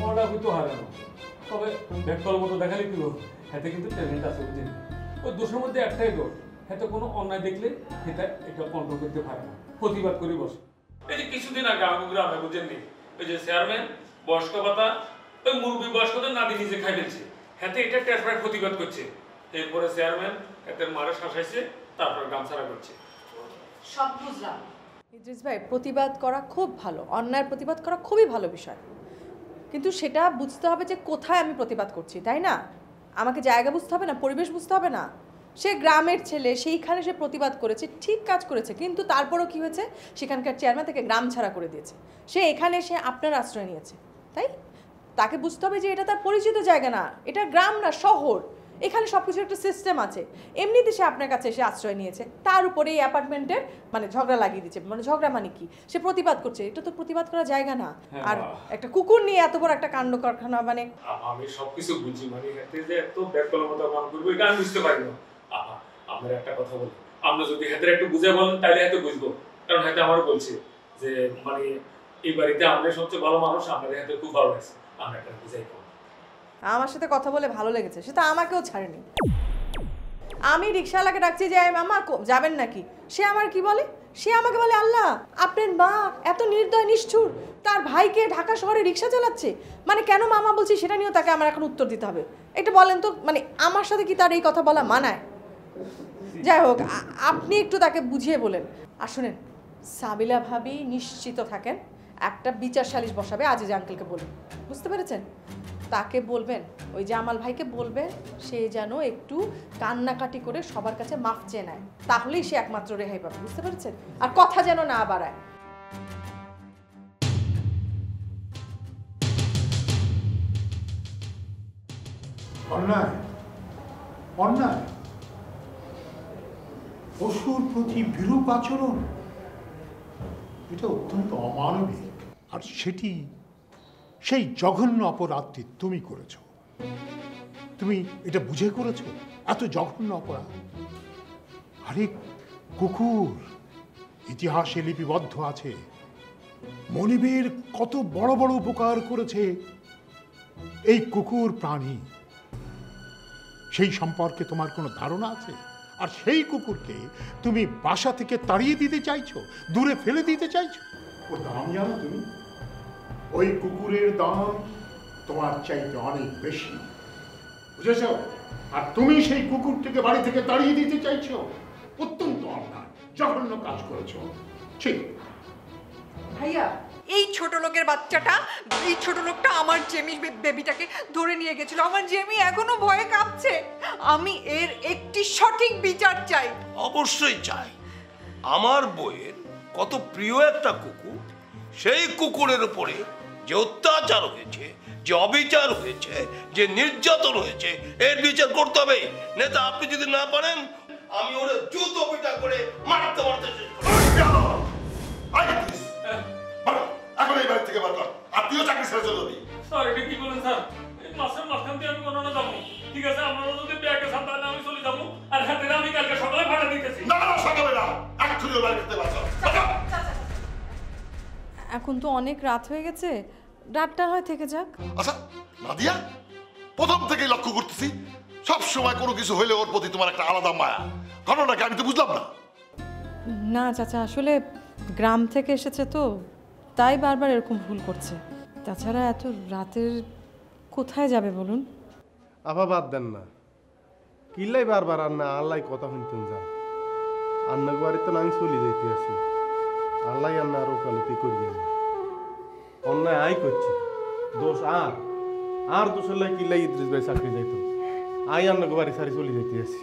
মনটা হয়তো হারানো, তবে ব্যাককল মতো দেখালে কি হাতে কিন্তু ট্যালেন্ট আছে বুঝলি। ওই দোষের মধ্যে একটাই দোষ, হাতে কোনো অন্যায় দেখলে এটা কন্ট্রোল করতে পারে না, প্রতিবাদ করে বসে। এই যে কিছুদিন আগে আমাকে গ্রামে বুঝেননি, ওই যে চেয়ারম্যান বয়স্ক ভাতা ওই মুরব্বী বয়স্কদের নাদি নিজে খাই ফেলছে, হাতে এটা ট্যাসফার প্রতিবাদ করছে। এরপরে চেয়ারম্যান হাতের মারে শাসাইছে, তারপর গামছাড়া করছে। সব বুঝলাম ইদ্রিস ভাই, প্রতিবাদ করা খুব ভালো, অন্যায়ের প্রতিবাদ করা খুবই ভালো বিষয়, কিন্তু সেটা বুঝতে হবে যে কোথায় আমি প্রতিবাদ করছি, তাই না? আমাকে জায়গা বুঝতে হবে না, পরিবেশ বুঝতে হবে না? সে গ্রামের ছেলে, সেইখানে সে প্রতিবাদ করেছে, ঠিক কাজ করেছে, কিন্তু তারপরও কি হয়েছে, সেখানকার চেয়ারম্যান তাকে গ্রাম ছাড়া করে দিয়েছে। সে এখানে এসে আপনার আশ্রয় নিয়েছে, তাই তাকে বুঝতে হবে যে এটা তার পরিচিত জায়গা না, এটা গ্রাম না, শহর। এখানে সব কিছুর একটা সিস্টেম আছে। এমনিতে সে আপনার কাছে এসে আশ্রয় নিয়েছে, তার উপরে এই অ্যাপার্টমেন্টের মানে ঝগড়া লাগিয়ে দিচ্ছে। মানে ঝগড়া মানে কি, সে প্রতিবাদ করছে, এটা তো প্রতিবাদ করার জায়গা না। আর একটা কুকুর নিয়ে এত বড় একটা কাণ্ড কারখানা, মানে আমি সবকিছু বুঝি, মানে হাতে যে এত ব্যাককলের মতো কাম করবো এটা আমি বুঝতে পারি না। আপনার একটা কথা বলি, আপনি যদি হাতের একটু বুঝে বলেন তাহলে হয়তো বুঝবো, কারণ হাতে আমারও বলছে যে মানে এই বাড়িতে আপনি সবচেয়ে ভালো মানুষ, আপনাদের হাতে খুব ভালো লাগছে, আমরা একটা বুঝাই পাবো। আমার সাথে কথা বলে ভালো লেগেছে, সে তো আমাকেও ছাড়েনি। আমি রিক্সাওয়ালাকে ডাকছি যে মামা যাবেন নাকি, সে আমার কি বলে, সে আমাকে বলে আল্লাহ আপনার মা এত নির্দয় নিষ্ঠুর, তার ভাইকে ঢাকা শহরে রিক্সা চালাচ্ছে, মানে কেন মামা বলছি সেটা নিয়েও তাকে আমার এখন উত্তর দিতে হবে। এটা বলেন তো, মানে আমার সাথে কি তার এই কথা বলা মানায়? যাই হোক, আপনি একটু তাকে বুঝিয়ে বলেন। আর শুনেন, সাবিলা ভাবি নিশ্চিত থাকেন একটা বিচার সালিশ বসাবে আজিজ আঙ্কেলকে বলুন, বুঝতে পেরেছেন? তাকে বলবেন, ওই জামাল ভাইকে বলবেন সে যেন একটু কান্নাকাটি করে সবার কাছে মাফ চেয়ে নেয়, তাহলেই সে একমাত্র রেহাই পাবে, বুঝতে পেরেছেন? আর কথা যেন না বাড়ায়। অন্যায় অন্যায়, পশুর প্রতি বিরূপ আচরণ, এটা অত্যন্ত অমানবিক। আর সেটি সেই জঘন্য অপরাধটি তুমি করেছ। তুমি এটা বুঝে করেছো, এত জঘন্য অপরাধ। আরে কুকুর ইতিহাসে লিপিবদ্ধ আছে, মনিবের কত বড় বড় উপকার করেছে এই কুকুর প্রাণী, সেই সম্পর্কে তোমার কোনো ধারণা আছে? আর সেই কুকুরকে তুমি বাসা থেকে তাড়িয়ে দিতে চাইছো, দূরে ফেলে দিতে চাইছো। ওর দাম জানো তুমি? ওই কুকুরের দাম তোমার চাইতে অনেক বেশি, বুঝেছ? আর তুমি সেই কুকুরটিকে বাড়ি থেকে তাড়িয়ে দিতে চাইছো, অত্যন্ত অন্যায়, জঘন্য কাজ করেছো। ঠিক ভাইয়া, এই ছোট লোকের বাচ্চাটা, এই ছোট লোকটা আমার জেমি বেবিটাকে ধরে নিয়ে গেছিল, আমার জেমি এখনো ভয়ে কাঁপছে। আমি এর একটি সঠিক বিচার চাই। অবশ্যই চাই। আমার বইয়ের কত প্রিয় একটা কুকুর, সেই কুকুরের উপরে যে অত্যাচার হয়েছে, যে অবিচার হয়েছে, যে নির্যাতন হয়েছে, এর বিচার করতে হবে। নেতা আপনি যদি না পারেন, আমি ওরে জুতো পিটা করে মারতে মারতে শেষ করব। এখন এই বাড়ি থেকে বার কর, আপনিও চাকরি ছেড়ে চলে যাবি। স্যার এটা কি বলেন স্যার? এই মাসের মাঝখান দিয়ে আমি কোনো না যাবো, ঠিক আছে? আপনারা যদি ব্যাগে সাবধান আমি চলে যাবো, আর হাতে আমি কালকে সকালে ভাড়া দিতেছি। না না, সকালে না, এক্ষুনি বাড়ি করতে পারছো। এখন তো অনেক রাত হয়ে গেছে, রাতটা হয় থেকে যাক। আচ্ছা নাদিয়া, প্রথম থেকেই লক্ষ্য করতেছি সব সময় কোনো কিছু হইলে ওর প্রতি তোমার একটা আলাদা মায়া, ঘটনাকে আমি তো বুঝলাম না। না চাচা, আসলে গ্রাম থেকে এসেছে তো, তাই বারবার এরকম ভুল করছে। তাছাড়া এত রাতের কোথায় যাবে বলুন? আবার বাদ দেন না, কিল্লাই বারবার আন্না আল্লাহ কথা শুনতেন যান। আন্না বাড়িতে আমি চলে যাইতে আছি, আল্লাহ আন্না আর ওকালতি করিয়ে না। অন্যায় আই করছি, দোষ আর দোষের লাই কিল্লাই ইদ্রিস ভাই চাকরি যাইতো, আই আন্না বাড়ি সারি চলে যাইতে আছি।